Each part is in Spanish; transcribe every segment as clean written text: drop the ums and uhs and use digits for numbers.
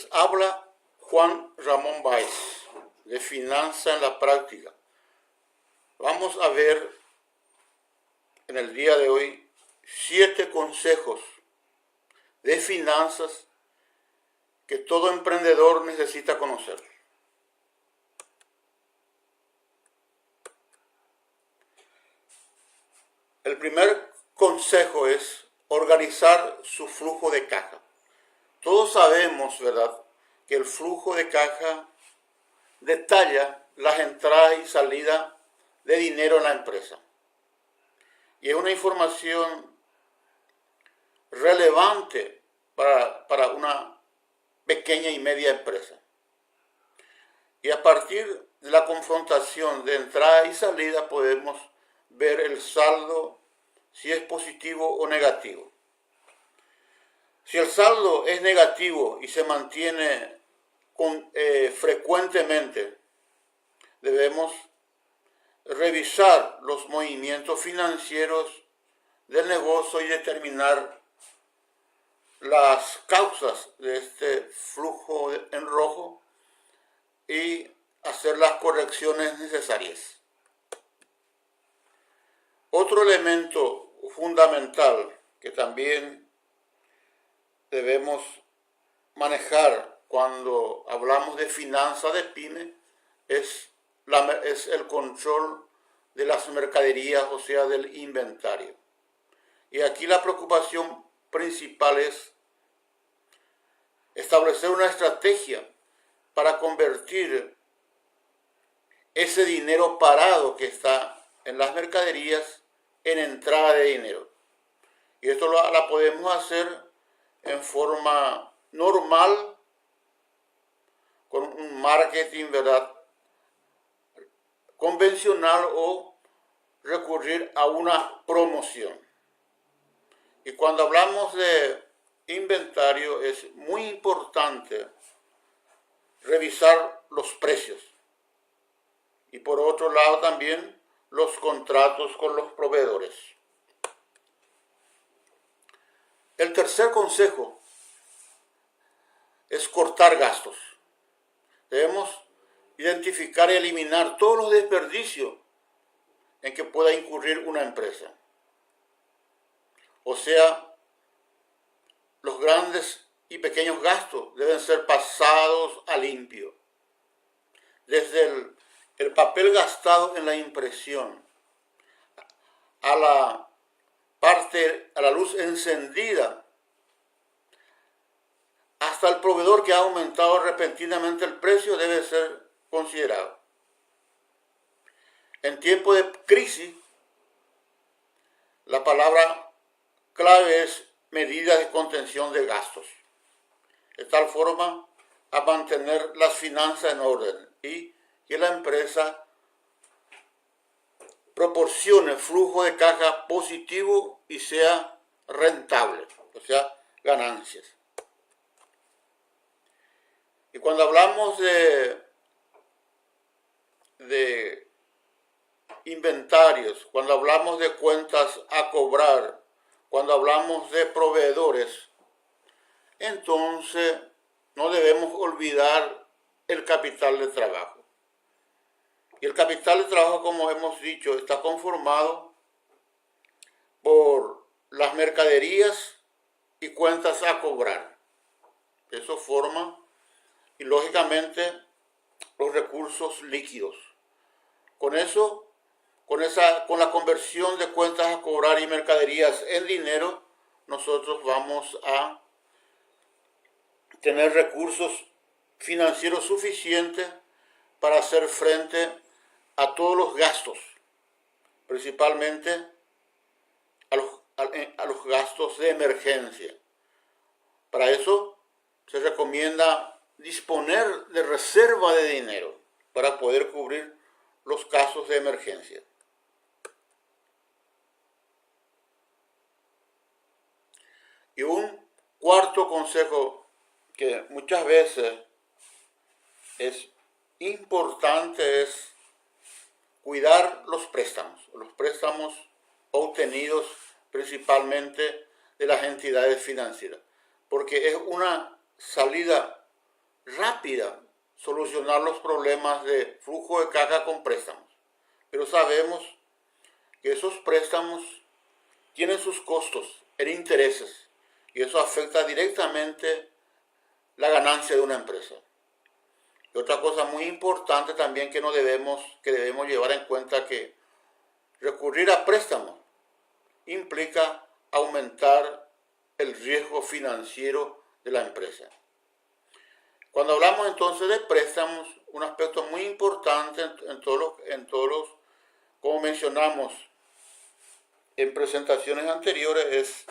Les habla Juan Ramón Báez, de Finanza en la Práctica. Vamos a ver en el día de hoy 7 consejos de finanzas que todo emprendedor necesita conocer. El primer consejo es organizar su flujo de caja. Todos sabemos, ¿verdad?, que el flujo de caja detalla las entradas y salidas de dinero en la empresa. Y es una información relevante para una pequeña y media empresa. Y a partir de la confrontación de entrada y salida podemos ver el saldo, si es positivo o negativo. Si el saldo es negativo y se mantiene frecuentemente, debemos revisar los movimientos financieros del negocio y determinar las causas de este flujo en rojo y hacer las correcciones necesarias. Otro elemento fundamental que también debemos manejar cuando hablamos de finanzas de pyme es el control de las mercaderías, o sea, del inventario. Y aquí la preocupación principal es establecer una estrategia para convertir ese dinero parado que está en las mercaderías en entrada de dinero. Y esto la podemos hacer en forma normal, con un marketing, ¿verdad?, convencional, o recurrir a una promoción. Y cuando hablamos de inventario es muy importante revisar los precios y por otro lado también los contratos con los proveedores. El tercer consejo es cortar gastos. Debemos identificar y eliminar todos los desperdicios en que pueda incurrir una empresa. O sea, los grandes y pequeños gastos deben ser pasados a limpio. Desde el papel gastado en la impresión, a la luz encendida, hasta el proveedor que ha aumentado repentinamente el precio debe ser considerado. En tiempo de crisis, la palabra clave es medidas de contención de gastos, de tal forma a mantener las finanzas en orden y que la empresa proporcione flujo de caja positivo y sea rentable, o sea, ganancias. Y cuando hablamos de inventarios, cuando hablamos de cuentas a cobrar, cuando hablamos de proveedores, entonces no debemos olvidar el capital de trabajo. Y el capital de trabajo, como hemos dicho, está conformado por las mercaderías y cuentas a cobrar. Eso forma, y lógicamente, los recursos líquidos. Con eso, con la conversión de cuentas a cobrar y mercaderías en dinero, nosotros vamos a tener recursos financieros suficientes para hacer frente a todos los gastos, principalmente a los gastos de emergencia. Para eso se recomienda disponer de reserva de dinero para poder cubrir los casos de emergencia. Y un cuarto consejo que muchas veces es importante es cuidar los préstamos obtenidos principalmente de las entidades financieras, porque es una salida rápida solucionar los problemas de flujo de caja con préstamos. Pero sabemos que esos préstamos tienen sus costos en intereses y eso afecta directamente la ganancia de una empresa. Y otra cosa muy importante también que debemos llevar en cuenta, que recurrir a préstamos implica aumentar el riesgo financiero de la empresa. Cuando hablamos entonces de préstamos, un aspecto muy importante en todos los, como mencionamos en presentaciones anteriores, es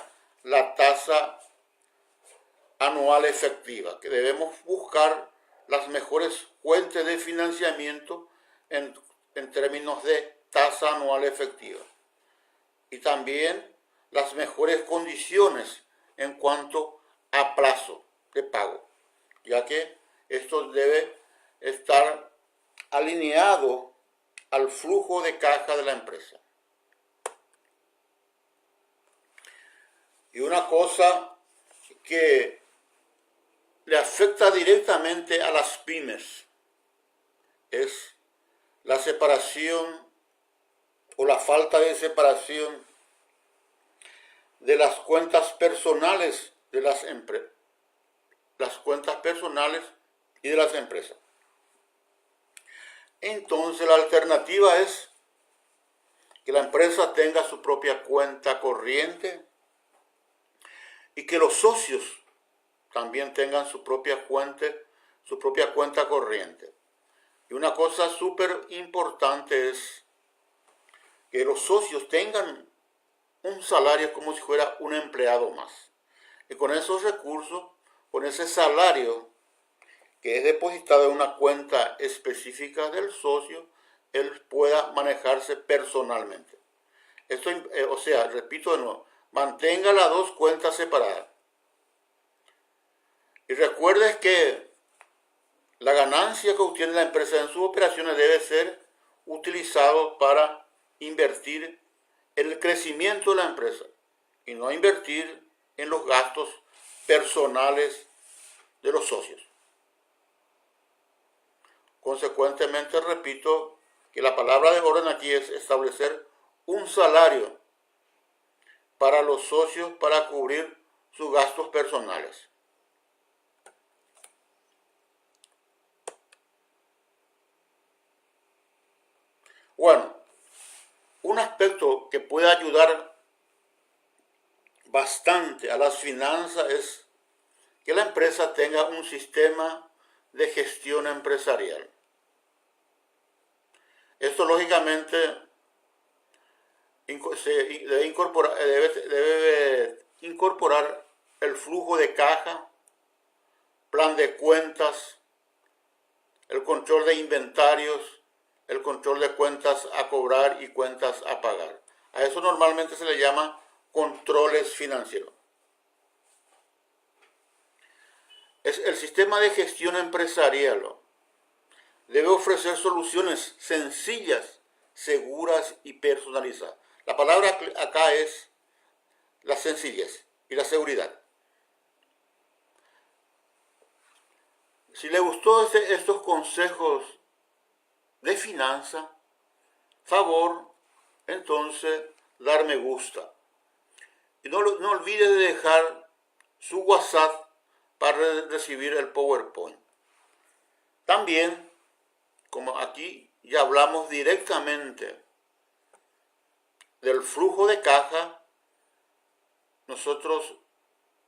la tasa anual efectiva, que debemos buscar las mejores fuentes de financiamiento en términos de tasa anual efectiva. Y también las mejores condiciones en cuanto a plazo de pago, ya que esto debe estar alineado al flujo de caja de la empresa. Y una cosa que le afecta directamente a las pymes es la separación o la falta de separación de las cuentas personales de las empresas, las cuentas personales y de las empresas. Entonces la alternativa es que la empresa tenga su propia cuenta corriente y que los socios también tengan su propia cuenta corriente. Y una cosa súper importante es que los socios tengan un salario como si fuera un empleado más. Y con esos recursos, con ese salario que es depositado en una cuenta específica del socio, él pueda manejarse personalmente. Esto, repito de nuevo, mantenga las dos cuentas separadas. Y recuerde que la ganancia que obtiene la empresa en sus operaciones debe ser utilizado para invertir en el crecimiento de la empresa y no invertir en los gastos personales de los socios. Consecuentemente, repito que la palabra de orden aquí es establecer un salario para los socios para cubrir sus gastos personales. Bueno, un aspecto que puede ayudar bastante a las finanzas es que la empresa tenga un sistema de gestión empresarial. Esto lógicamente debe incorporar el flujo de caja, plan de cuentas, el control de inventarios, el control de cuentas a cobrar y cuentas a pagar. A eso normalmente se le llama controles financieros. El sistema de gestión empresarial debe ofrecer soluciones sencillas, seguras y personalizadas. La palabra acá es la sencillez y la seguridad. Si le gustó estos consejos de finanza, favor, entonces dar me gusta. Y no olvide de dejar su WhatsApp para recibir el PowerPoint. También, como aquí ya hablamos directamente del flujo de caja, nosotros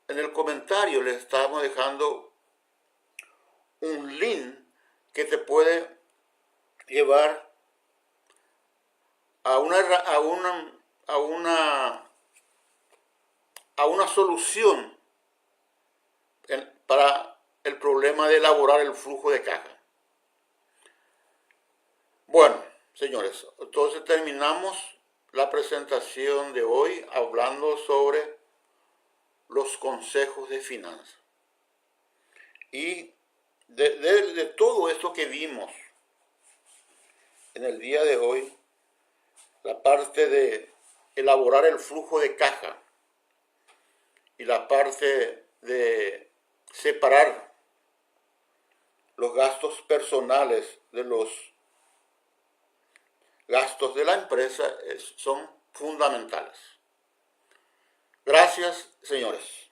en el comentario les estamos dejando un link que te puede llevar a una solución para el problema de elaborar el flujo de caja. Bueno, señores, entonces terminamos la presentación de hoy hablando sobre los consejos de finanzas. Y de todo esto que vimos en el día de hoy, la parte de elaborar el flujo de caja y la parte de separar personales de los gastos de la empresa son fundamentales. Gracias, señores.